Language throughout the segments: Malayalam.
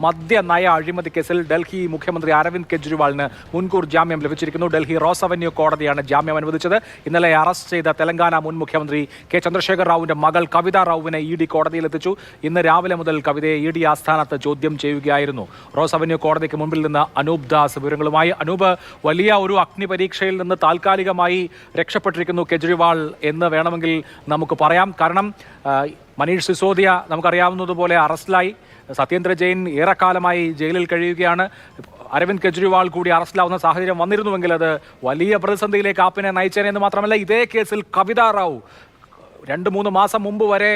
മദ്യ നയ അഴിമതി കേസിൽ ഡൽഹി മുഖ്യമന്ത്രി അരവിന്ദ് കെജ്രിവാളിന് മുൻകൂർ ജാമ്യം ലഭിച്ചിരിക്കുന്നു. ഡൽഹി റോസ് അവന്യൂ കോടതിയാണ് ജാമ്യം അനുവദിച്ചത്. ഇന്നലെ അറസ്റ്റ് ചെയ്ത തെലങ്കാന മുൻ മുഖ്യമന്ത്രി കെ ചന്ദ്രശേഖർ റാവുവിന്റെ മകൾ കവിത റാവുവിനെ ഇഡി കോടതിയിലെത്തിച്ചു. ഇന്ന് രാവിലെ മുതൽ കവിതയെ ഇഡി ആസ്ഥാനത്ത് ചോദ്യം ചെയ്യുകയായിരുന്നു. റോസ് അവന്യൂ കോടതിക്ക് മുമ്പിൽ നിന്ന് അനൂപ് ദാസ് വിവരങ്ങളുമായി. അനൂപ്, വലിയ ഒരു അഗ്നിപരീക്ഷയിൽ നിന്ന് താൽക്കാലികമായി രക്ഷപ്പെട്ടിരിക്കുന്നു കെജ്രിവാൾ എന്ന് വേണമെങ്കിൽ നമുക്ക് പറയാം. കാരണം മനീഷ് സിസോദിയ നമുക്കറിയാവുന്നതുപോലെ അറസ്റ്റിലായി. സത്യേന്ദ്ര ജെയിൻ ഏറെക്കാലമായി ജയിലിൽ കഴിയുകയാണ്. അരവിന്ദ് കെജ്രിവാൾ കൂടി അറസ്റ്റിലാവുന്ന സാഹചര്യം വന്നിരുന്നുവെങ്കിൽ അത് വലിയ പ്രതിസന്ധിയിലേക്ക് ആപ്പിനെ നയിച്ചേനെ എന്ന് മാത്രമല്ല, ഇതേ കേസിൽ കവിത റാവു 2-3 മാസം മുമ്പ് വരെ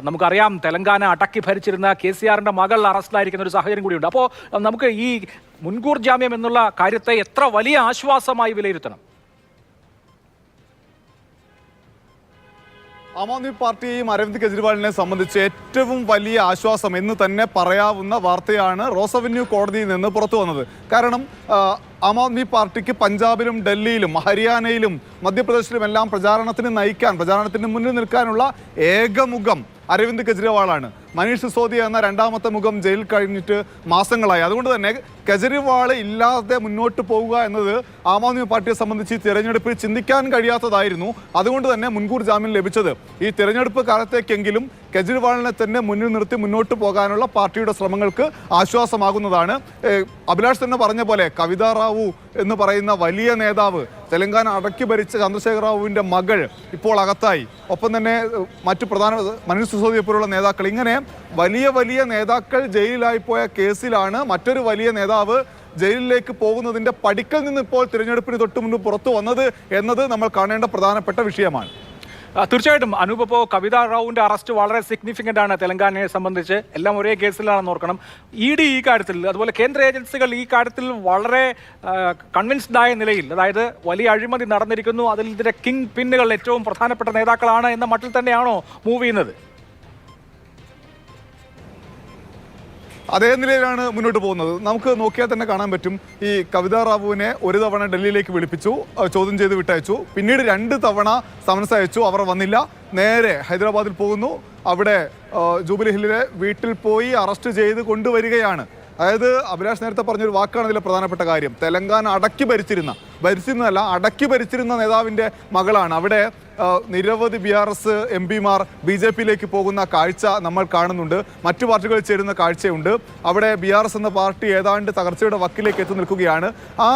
നമുക്കറിയാം തെലങ്കാന അടക്കി ഭരിച്ചിരുന്ന KCRന്റെ മകൾ അറസ്റ്റിലായിരിക്കുന്ന ഒരു സാഹചര്യം കൂടിയുണ്ട്. അപ്പോൾ നമുക്ക് ഈ മുൻകൂർ ജാമ്യം എന്നുള്ള കാര്യത്തെ എത്ര വലിയ ആശ്വാസമായി വിലയിരുത്തണം? ആം ആദ്മി പാർട്ടിയെയും അരവിന്ദ് കെജ്രിവാളിനെ സംബന്ധിച്ച് ഏറ്റവും വലിയ ആശ്വാസം എന്ന് തന്നെ പറയാവുന്ന വാർത്തയാണ് റോസ് അവന്യൂ കോടതിയിൽ നിന്ന് പുറത്തു വന്നത്. കാരണം ആം ആദ്മി പാർട്ടിക്ക് പഞ്ചാബിലും ഡൽഹിയിലും ഹരിയാനയിലും മധ്യപ്രദേശിലും എല്ലാം പ്രചാരണത്തിന് മുന്നിൽ നിൽക്കാനുള്ള ഏകമുഖം അരവിന്ദ് കെജ്രിവാളാണ്. മനീഷ് സിസോദിയ എന്ന രണ്ടാമത്തെ മുഖം ജയിൽ കഴിഞ്ഞിട്ട് മാസങ്ങളായി. അതുകൊണ്ട് തന്നെ കെജ്രിവാൾ ഇല്ലാതെ മുന്നോട്ട് പോവുക എന്നത് ആം ആദ്മി പാർട്ടിയെ സംബന്ധിച്ച് ഈ തിരഞ്ഞെടുപ്പിൽ ചിന്തിക്കാൻ കഴിയാത്തതായിരുന്നു. അതുകൊണ്ട് തന്നെ മുൻകൂർ ജാമ്യം ലഭിച്ചത് ഈ തിരഞ്ഞെടുപ്പ് കാലത്തേക്കെങ്കിലും കെജ്രിവാളിനെ തന്നെ മുന്നിൽ നിർത്തി മുന്നോട്ട് പോകാനുള്ള പാർട്ടിയുടെ ശ്രമങ്ങൾക്ക് ആശ്വാസമാകുന്നതാണ്. അഭിലാഷ് തന്നെ പറഞ്ഞ പോലെ കവിത റാവു എന്ന് പറയുന്ന വലിയ നേതാവ്, തെലങ്കാന അടക്കി ഭരിച്ച ചന്ദ്രശേഖർ റാവുവിൻ്റെ മകൾ ഇപ്പോൾ അകത്തായി. ഒപ്പം തന്നെ മറ്റു പ്രധാന മനീഷ് സിസോദിയെ പോലുള്ള നേതാക്കൾ, ഇങ്ങനെ വലിയ നേതാക്കൾ ജയിലിലായി പോയ കേസിലാണ് മറ്റൊരു വലിയ നേതാവ് ജയിലിലേക്ക് പോകുന്നതിൻ്റെ പടിക്കൽ നിന്ന് ഇപ്പോൾ തിരഞ്ഞെടുപ്പിന് തൊട്ട് മുൻപ് പുറത്തു വന്നത് എന്നത് നമ്മൾ കാണേണ്ട പ്രധാനപ്പെട്ട വിഷയമാണ്. തീർച്ചയായിട്ടും അനൂപ്, ഇപ്പോൾ കവിത റാവുവിന്റെ അറസ്റ്റ് വളരെ സിഗ്നിഫിക്കൻ്റ് ആണ് തെലങ്കാനയെ സംബന്ധിച്ച്. എല്ലാം ഒരേ കേസിലാണെന്ന് ഓർക്കണം. ഇഡി ഈ കാര്യത്തിൽ, അതുപോലെ കേന്ദ്ര ഏജൻസികൾ ഈ കാര്യത്തിൽ വളരെ കൺവിൻസ്ഡ് ആയ നിലയിൽ, അതായത് വലിയ അഴിമതി നടന്നിരിക്കുന്നു, അതിൽ ഇതിന്റെ കിങ് പിന്നുകൾ ഏറ്റവും പ്രധാനപ്പെട്ട നേതാക്കളാണ് എന്ന മട്ടിൽ തന്നെയാണോ മൂവ് ചെയ്യുന്നത്? അതേ നിലയിലാണ് മുന്നോട്ട് പോകുന്നത്. നമുക്ക് നോക്കിയാൽ തന്നെ കാണാൻ പറ്റും. ഈ കവിത റാവുവിനെ ഒരു തവണ ഡൽഹിയിലേക്ക് വിളിപ്പിച്ചു, ചോദ്യം ചെയ്ത് വിട്ടയച്ചു. പിന്നീട് 2 തവണ സമൻസ് അയച്ചു, അവർ വന്നില്ല. നേരെ ഹൈദരാബാദിൽ പോകുന്നു. അവിടെ ജൂബിലി ഹില്ലിലെ വീട്ടിൽ പോയി അറസ്റ്റ് ചെയ്ത് കൊണ്ടുവരികയാണ്. അതായത് അഭിലാഷ് നേരത്തെ പറഞ്ഞൊരു വാക്കാണ് ഇതിലെ പ്രധാനപ്പെട്ട കാര്യം. തെലങ്കാന അടക്കി ഭരിച്ചിരുന്ന നേതാവിൻ്റെ മകളാണ്. അവിടെ നിരവധി BRS MPമാർ BJPയിലേക്ക് പോകുന്ന കാഴ്ച നമ്മൾ കാണുന്നുണ്ട്. മറ്റു പാർട്ടികളിൽ ചേരുന്ന കാഴ്ചയുണ്ട്. അവിടെ BRS എന്ന പാർട്ടി ഏതാണ്ട് തകർച്ചയുടെ വക്കിലേക്ക് എത്തി നിൽക്കുകയാണ്. ആ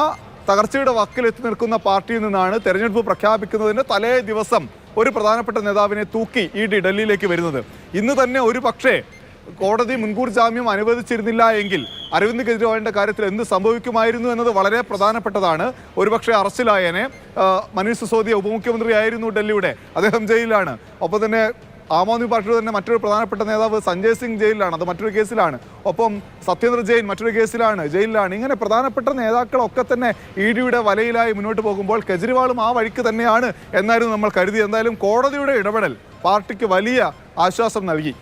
തകർച്ചയുടെ വക്കിലെത്തി നിൽക്കുന്ന പാർട്ടിയിൽ നിന്നാണ് തെരഞ്ഞെടുപ്പ് പ്രഖ്യാപിക്കുന്നതിൻ്റെ തലേ ദിവസം ഒരു പ്രധാനപ്പെട്ട നേതാവിനെ തൂക്കി ED ഡൽഹിയിലേക്ക് വരുന്നത്. ഇന്ന് തന്നെ ഒരു പക്ഷേ കോടതി മുൻകൂർ ജാമ്യം അനുവദിച്ചിരുന്നില്ല എങ്കിൽ അരവിന്ദ് കെജ്രിവാളിൻ്റെ കാര്യത്തിൽ എന്ത് സംഭവിക്കുമായിരുന്നു എന്നത് വളരെ പ്രധാനപ്പെട്ടതാണ്. ഒരുപക്ഷെ അറസ്റ്റിലായേനെ. മനീഷ് സിസോദിയ ഉപമുഖ്യമന്ത്രിയായിരുന്നു ഡൽഹിയുടെ, അദ്ദേഹം ജയിലിലാണ്. ഒപ്പം തന്നെ ആം ആദ്മി പാർട്ടിയുടെ തന്നെ മറ്റൊരു പ്രധാനപ്പെട്ട നേതാവ് സഞ്ജയ് സിംഗ് ജയിലിലാണ്, അത് മറ്റൊരു കേസിലാണ്. ഒപ്പം സത്യേന്ദ്ര ജെയിൻ മറ്റൊരു കേസിലാണ്, ജയിലിലാണ്. ഇങ്ങനെ പ്രധാനപ്പെട്ട നേതാക്കളൊക്കെ തന്നെ EDയുടെ വലയിലായി മുന്നോട്ട് പോകുമ്പോൾ കെജ്രിവാളും ആ വഴിക്ക് തന്നെയാണ് എന്നായിരുന്നു നമ്മൾ കരുതി. എന്തായാലും കോടതിയുടെ ഇടപെടൽ പാർട്ടിക്ക് വലിയ ആശ്വാസം നൽകി.